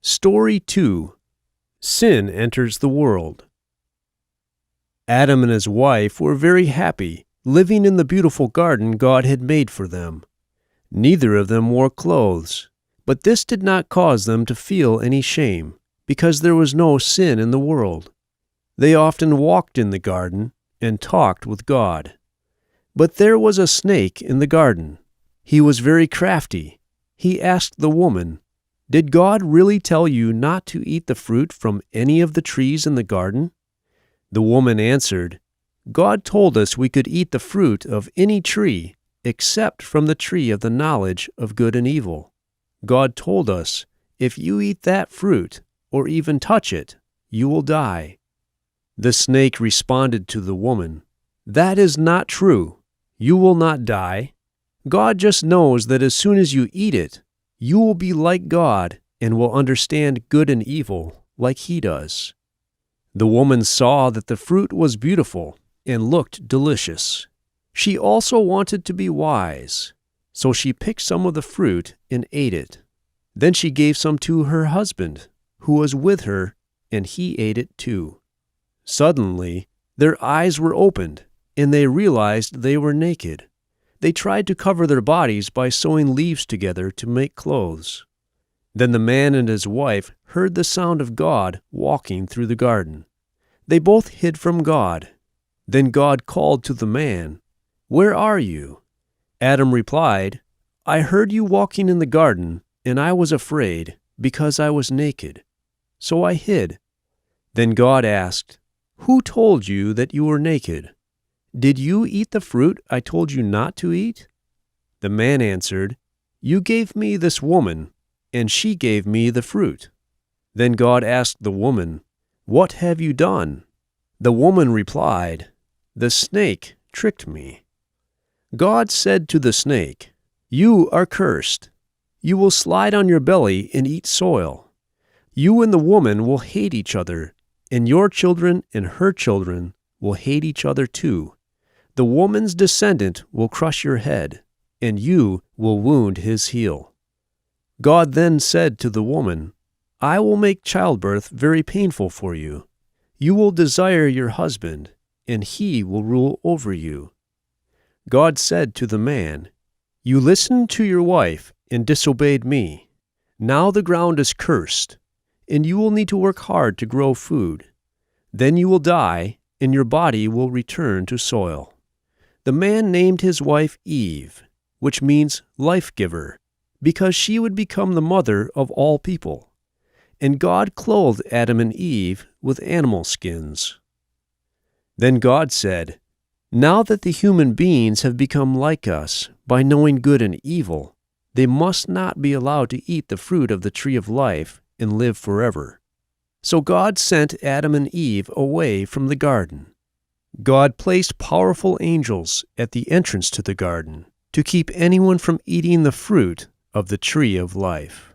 Story 2. Sin Enters the World. Adam and his wife were very happy, living in the beautiful garden God had made for them. Neither of them wore clothes, but this did not cause them to feel any shame, because there was no sin in the world. They often walked in the garden and talked with God. But there was a snake in the garden. He was very crafty. He asked the woman, "Did God really tell you not to eat the fruit from any of the trees in the garden?" The woman answered, "God told us we could eat the fruit of any tree except from the tree of the knowledge of good and evil. God told us, if you eat that fruit, or even touch it, you will die." The snake responded to the woman, "That is not true. You will not die. God just knows that as soon as you eat it, you will be like God and will understand good and evil like He does." The woman saw that the fruit was beautiful and looked delicious. She also wanted to be wise, so she picked some of the fruit and ate it. Then she gave some to her husband, who was with her, and he ate it too. Suddenly, their eyes were opened, and they realized they were naked. They tried to cover their bodies by sewing leaves together to make clothes. Then the man and his wife heard the sound of God walking through the garden. They both hid from God. Then God called to the man, "Where are you?" Adam replied, "I heard you walking in the garden, and I was afraid, because I was naked. So I hid." Then God asked, "Who told you that you were naked? Did you eat the fruit I told you not to eat?" The man answered, "You gave me this woman, and she gave me the fruit." Then God asked the woman, "What have you done?" The woman replied, "The snake tricked me." God said to the snake, "You are cursed. You will slide on your belly and eat soil. You and the woman will hate each other, and your children and her children will hate each other too. The woman's descendant will crush your head, and you will wound his heel." God then said to the woman, "I will make childbirth very painful for you. You will desire your husband, and he will rule over you." God said to the man, "You listened to your wife and disobeyed me. Now the ground is cursed, and you will need to work hard to grow food. Then you will die, and your body will return to soil." The man named his wife Eve, which means life-giver, because she would become the mother of all people. And God clothed Adam and Eve with animal skins. Then God said, "Now that the human beings have become like us by knowing good and evil, they must not be allowed to eat the fruit of the tree of life and live forever." So God sent Adam and Eve away from the garden. God placed powerful angels at the entrance to the garden to keep anyone from eating the fruit of the tree of life.